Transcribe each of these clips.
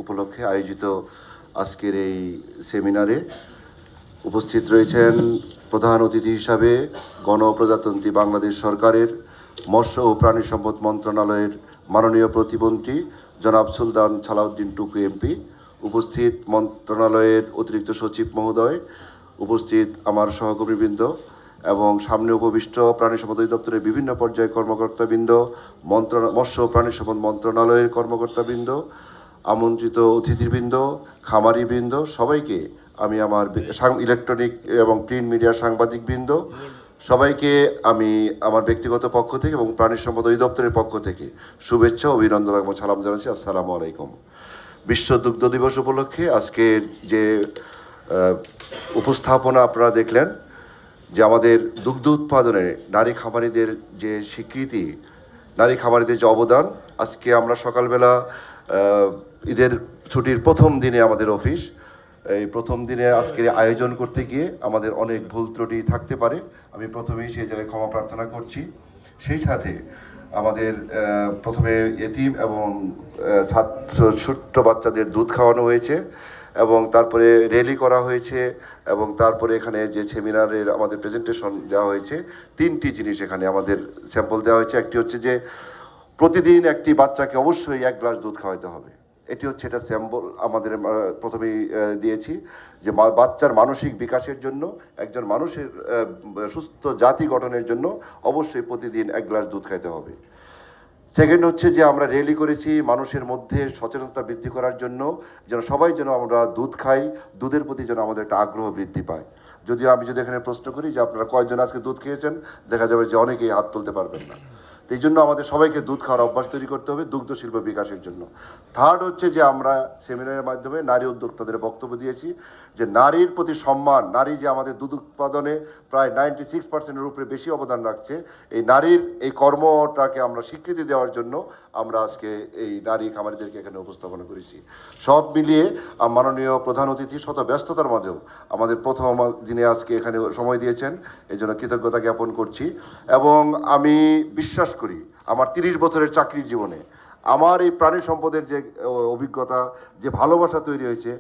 উপলক্ষে আয়োজিত আজকের এই সেমিনারে উপস্থিত রয়েছেন প্রধান অতিথি হিসাবে গণপ্রজাতন্ত্রী বাংলাদেশ সরকারের মৎস্য ও প্রাণী সম্পদ মন্ত্রণালয়ের মাননীয় প্রতিমন্ত্রী জনাব সুলতান সালাউদ্দিন টুকু এমপি, উপস্থিত মন্ত্রণালয়ের অতিরিক্ত সচিব মহোদয়, উপস্থিত আমার সহকর্মীবৃন্দ এবং সামনে উপবিষ্ট প্রাণী সম্পদ অধিদপ্তরের বিভিন্ন পর্যায়ের কর্মকর্তাবৃন্দ, মৎস্য ও প্রাণী সম্পদ মন্ত্রণালয়ের কর্মকর্তাবৃন্দ, আমন্ত্রিত অতিথিবৃন্দ, খামারিবৃন্দ, সবাইকে আমি আমার ইলেকট্রনিক এবং প্রিন্ট মিডিয়ার সাংবাদিকবৃন্দ সবাইকে আমি আমার ব্যক্তিগত পক্ষ থেকে এবং প্রাণী সম্পদ অধিদপ্তরের পক্ষ থেকে শুভেচ্ছা অভিনন্দন এবং সালাম জানাচ্ছি। আসসালামু আলাইকুম। বিশ্ব দুগ্ধ দিবস উপলক্ষে আজকের যে উপস্থাপনা আপনারা দেখলেন, যে আমাদের দুগ্ধ উৎপাদনে নারী খামারিদের যে স্বীকৃতি, নারী খামারিদের যে অবদান, আজকে আমরা সকালবেলা ঈদের ছুটির প্রথম দিনে আমাদের অফিস, এই প্রথম দিনে আজকের আয়োজন করতে গিয়ে আমাদের অনেক ভুল ত্রুটি থাকতে পারে, আমি প্রথমেই সেই জায়গায় ক্ষমা প্রার্থনা করছি। সেই সাথে আমাদের প্রথমে এতিম এবং ছোট্ট বাচ্চাদের দুধ খাওয়ানো হয়েছে এবং তারপরে র্যালি করা হয়েছে এবং তারপরে এখানে যে সেমিনারের আমাদের প্রেজেন্টেশন দেওয়া হয়েছে, তিনটি জিনিস এখানে আমাদের স্যাম্পল দেওয়া হয়েছে। একটি হচ্ছে যে প্রতিদিন একটি বাচ্চাকে অবশ্যই 1 গ্লাস দুধ খাওয়াতে হবে, এটি হচ্ছে এটা স্যাম্পল আমাদের প্রথমেই দিয়েছি, যে বাচ্চার মানসিক বিকাশের জন্য, একজন মানুষের সুস্থ জাতি গঠনের জন্য অবশ্যই প্রতিদিন 1 গ্লাস দুধ খাইতে হবে। সেকেন্ড হচ্ছে যে আমরা র্যালি করেছি মানুষের মধ্যে সচেতনতা বৃদ্ধি করার জন্য, যেন সবাই যেন আমরা দুধ খাই, দুধের প্রতি যেন আমাদের একটা আগ্রহ বৃদ্ধি পায়। যদিও আমি যদি এখানে প্রশ্ন করি যে আপনারা কয়জন আজকে দুধ খেয়েছেন, দেখা যাবে যে অনেকেই হাত তুলতে পারবেন না। তো এই জন্য আমাদের সবাইকে দুধ খাওয়ার অভ্যাস তৈরি করতে হবে দুগ্ধ শিল্প বিকাশের জন্য। থার্ড হচ্ছে যে আমরা সেমিনারের মাধ্যমে নারী উদ্যোক্তাদের বক্তব্য দিয়েছি যে নারীর প্রতি সম্মান, নারী যে আমাদের দুধ উৎপাদনে প্রায় 96%-এর উপরে বেশি অবদান রাখছে, এই নারীর এই কর্মটাকে আমরা স্বীকৃতি দেওয়ার জন্য আমরা আজকে এই নারী খামারিদেরকে এখানে উপস্থাপনা করেছি। সব মিলিয়ে মাননীয় প্রধান অতিথি শত ব্যস্ততার মধ্যেও আমাদের প্রথম দিনে আজকে এখানে সময় দিয়েছেন, এই জন্য কৃতজ্ঞতা জ্ঞাপন করছি। এবং আমি বিশ্বাস করি আমার 30 বছরের চাকরির জীবনে আমার এই প্রাণী সম্পদের যে অভিজ্ঞতা, যে ভালোবাসা তৈরি হয়েছে,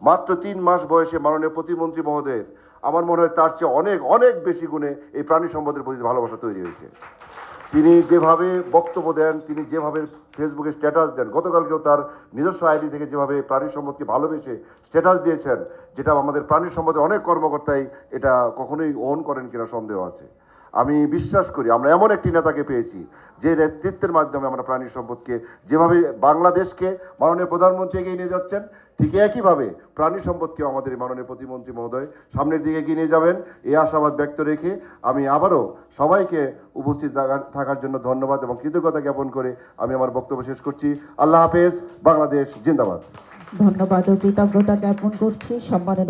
মাত্র 3 মাস বয়সে মাননীয় প্রতিমন্ত্রী মহোদয়ের, আমার মনে হয় তার চেয়ে অনেক অনেক বেশি গুণে এই প্রাণী সম্পদের প্রতি ভালোবাসা তৈরি হয়েছে। তিনি যেভাবে বক্তব্য দেন, তিনি যেভাবে ফেসবুকে স্ট্যাটাস দেন, গতকালকেও তার নিজস্ব আইডি থেকে যেভাবে প্রাণী সম্পদকে ভালোবেসে স্ট্যাটাস দিয়েছেন, যেটা আমাদের প্রাণী সম্পদের অনেক কর্মকর্তাই এটা কখনোই ওন করেন কিনা সন্দেহ আছে। আমি বিশ্বাস করি আমরা এমন একটি নেতাকে পেয়েছি যে নেতৃত্বের মাধ্যমে আমরা প্রাণী সম্পদকে, যেভাবে বাংলাদেশকে মাননীয় প্রধানমন্ত্রী এগিয়ে নিয়ে যাচ্ছেন, ঠিক একইভাবে প্রাণী সম্পদকেও আমাদের মাননীয় প্রতিমন্ত্রী মহোদয় সামনের দিকে এগিয়ে নিয়ে যাবেন, এই আশাবাদ ব্যক্ত রেখে আমি আবারও সবাইকে উপস্থিত থাকার জন্য ধন্যবাদ এবং কৃতজ্ঞতা জ্ঞাপন করে আমি আমার বক্তব্য শেষ করছি। আল্লাহ হাফেজ, বাংলাদেশ জিন্দাবাদ। ধন্যবাদ ও কৃতজ্ঞতা জ্ঞাপন করছি সম্মানের